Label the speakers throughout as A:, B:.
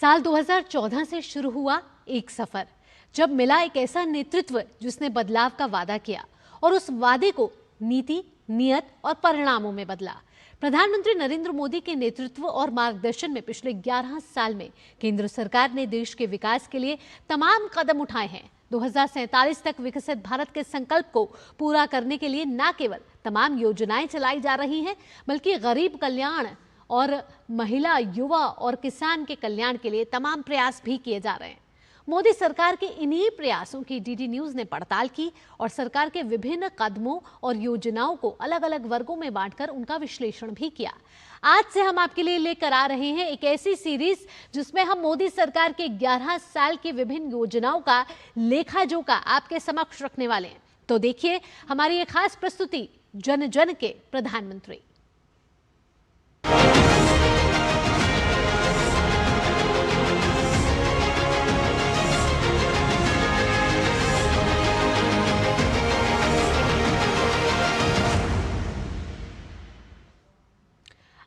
A: साल 2014 से शुरू हुआ एक सफर, जब मिला एक ऐसा नेतृत्व जिसने बदलाव का वादा किया और उस वादे को नीति, नियत और परिणामों में बदला। प्रधानमंत्री नरेंद्र मोदी के नेतृत्व और मार्गदर्शन में पिछले 11 साल में केंद्र सरकार ने देश के विकास के लिए तमाम कदम उठाए हैं। 2047 तक विकसित भारत के संकल्प को पूरा करने के लिए न केवल तमाम योजनाएं चलाई जा रही हैं, बल्कि गरीब कल्याण और महिला, युवा और किसान के कल्याण के लिए तमाम प्रयास भी किए जा रहे हैं। मोदी सरकार के इन्हीं प्रयासों की डीडी न्यूज ने पड़ताल की और सरकार के विभिन्न कदमों और योजनाओं को अलग अलग वर्गों में बांटकर उनका विश्लेषण भी किया। आज से हम आपके लिए लेकर आ रहे हैं एक ऐसी सीरीज जिसमें हम मोदी सरकार के 11 साल की विभिन्न योजनाओं का लेखा जोखा आपके समक्ष रखने वाले हैं। तो देखिए हमारी एक खास प्रस्तुति, जन जन के प्रधानमंत्री।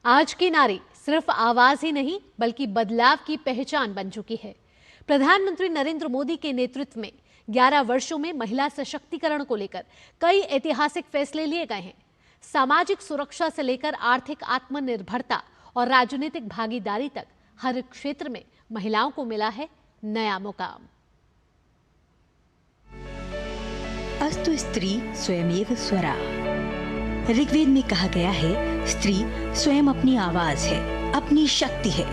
A: आज की नारी सिर्फ आवाज ही नहीं बल्कि बदलाव की पहचान बन चुकी है। प्रधानमंत्री नरेंद्र मोदी के नेतृत्व में 11 वर्षों में महिला सशक्तिकरण को लेकर कई ऐतिहासिक फैसले लिए गए हैं। सामाजिक सुरक्षा से लेकर आर्थिक आत्मनिर्भरता और राजनीतिक भागीदारी तक हर क्षेत्र में महिलाओं को मिला है नया मुकाम।
B: अस्तु स्त्री स्वयमेव स्वरा। ऋग्वेद में कहा गया है, स्त्री स्वयं अपनी आवाज है, अपनी शक्ति है,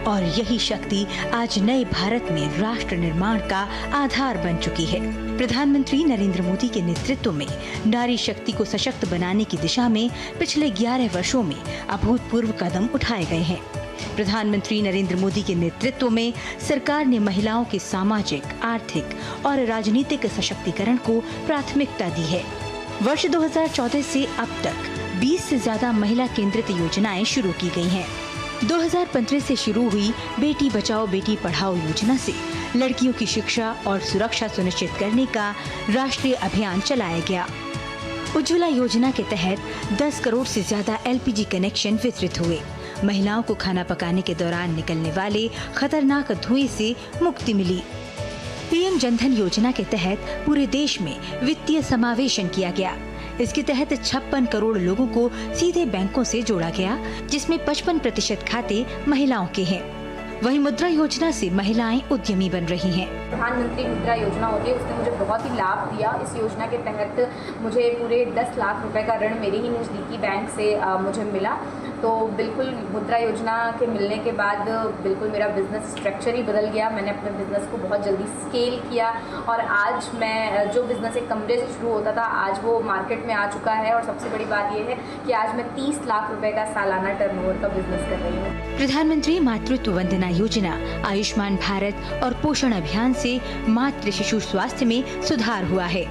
B: और यही शक्ति आज नए भारत में राष्ट्र निर्माण का आधार बन चुकी है। प्रधानमंत्री नरेंद्र मोदी के नेतृत्व में नारी शक्ति को सशक्त बनाने की दिशा में पिछले 11 वर्षों में अभूतपूर्व कदम उठाए गए हैं। प्रधानमंत्री नरेंद्र मोदी के नेतृत्व में सरकार ने महिलाओं के सामाजिक, आर्थिक और राजनीतिक सशक्तिकरण को प्राथमिकता दी है। वर्ष 2014 से अब तक 20 से ज्यादा महिला केंद्रित योजनाएं शुरू की गई हैं। 2015 से शुरू हुई बेटी बचाओ बेटी पढ़ाओ योजना से लड़कियों की शिक्षा और सुरक्षा सुनिश्चित करने का राष्ट्रीय अभियान चलाया गया। उज्ज्वला योजना के तहत 10 करोड़ से ज्यादा LPG कनेक्शन वितरित हुए। महिलाओं को खाना पकाने के दौरान निकलने वाले खतरनाक धुएं से मुक्ति मिली। PM जनधन योजना के तहत पूरे देश में वित्तीय समावेशन किया गया। इसके तहत 56 करोड़ लोगों को सीधे बैंकों से जोड़ा गया, जिसमें 55% खाते महिलाओं के हैं। वहीं मुद्रा योजना से महिलाएं उद्यमी बन रही हैं।
C: प्रधानमंत्री मुद्रा योजना होती है, उसने मुझे बहुत ही लाभ दिया। इस योजना के तहत मुझे पूरे 10 लाख रुपए का ऋण मेरे ही नज़दीकी बैंक से मुझे मिला। तो बिल्कुल मुद्रा योजना के मिलने के बाद बिल्कुल मेरा बिज़नेस स्ट्रक्चर ही बदल गया। मैंने अपने बिज़नेस को बहुत जल्दी स्केल किया और आज मैं जो बिज़नेस एक कमरे से शुरू होता था, आज वो मार्केट में आ चुका है। और सबसे बड़ी बात ये है कि आज मैं 30 लाख रुपए का सालाना टर्नओवर का बिजनेस कर रही हूँ।
B: प्रधानमंत्री मातृत्व वंदना योजना, आयुष्मान भारत और पोषण अभियान से मातृ शिशु स्वास्थ्य में सुधार हुआ है।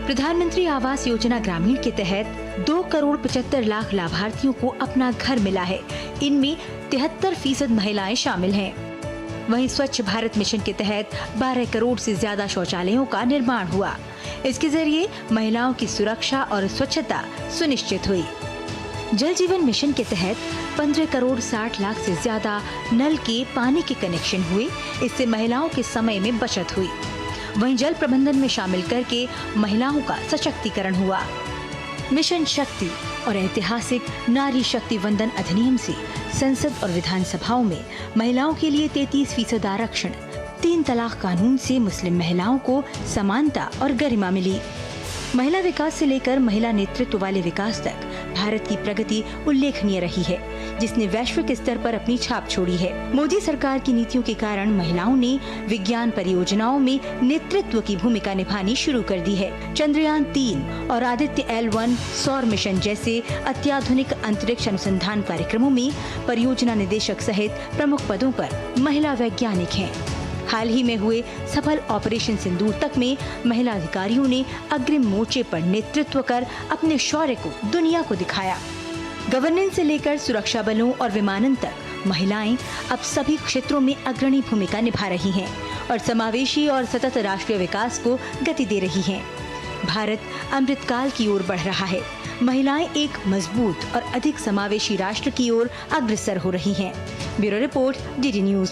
B: प्रधानमंत्री आवास योजना ग्रामीण के तहत 2 करोड़ 75 लाख लाभार्थियों को अपना घर मिला है। इनमें 73% महिलाएं शामिल हैं। वहीं स्वच्छ भारत मिशन के तहत 12 करोड़ से ज्यादा शौचालयों का निर्माण हुआ। इसके जरिए महिलाओं की सुरक्षा और स्वच्छता सुनिश्चित हुई। जल जीवन मिशन के तहत 15 करोड़ 60 लाख से ज्यादा नल के पानी के कनेक्शन हुए। इससे महिलाओं के समय में बचत हुई। वहीं जल प्रबंधन में शामिल करके महिलाओं का सशक्तिकरण हुआ। मिशन शक्ति और ऐतिहासिक नारी शक्ति वंदन अधिनियम से संसद और विधानसभाओं में महिलाओं के लिए 33% आरक्षण, 3 तलाक कानून से मुस्लिम महिलाओं को समानता और गरिमा मिली। महिला विकास से लेकर महिला नेतृत्व वाले विकास तक भारत की प्रगति उल्लेखनीय रही है, जिसने वैश्विक स्तर पर अपनी छाप छोड़ी है। मोदी सरकार की नीतियों के कारण महिलाओं ने विज्ञान परियोजनाओं में नेतृत्व की भूमिका निभानी शुरू कर दी है। चंद्रयान 3 और आदित्य L1 सौर मिशन जैसे अत्याधुनिक अंतरिक्ष अनुसंधान कार्यक्रमों में परियोजना निदेशक सहित प्रमुख पदों पर महिला वैज्ञानिक हैं। हाल ही में हुए सफल ऑपरेशन सिंदूर तक में महिला अधिकारियों ने अग्रिम मोर्चे पर नेतृत्व कर अपने शौर्य को दुनिया को दिखाया। गवर्नेंस से लेकर सुरक्षा बलों और विमानन तक महिलाएं अब सभी क्षेत्रों में अग्रणी भूमिका निभा रही हैं और समावेशी और सतत राष्ट्रीय विकास को गति दे रही हैं। भारत अमृतकाल की ओर बढ़ रहा है। महिलाएं एक मजबूत और अधिक समावेशी राष्ट्र की ओर अग्रसर हो रही हैं। Bureau report, DD news.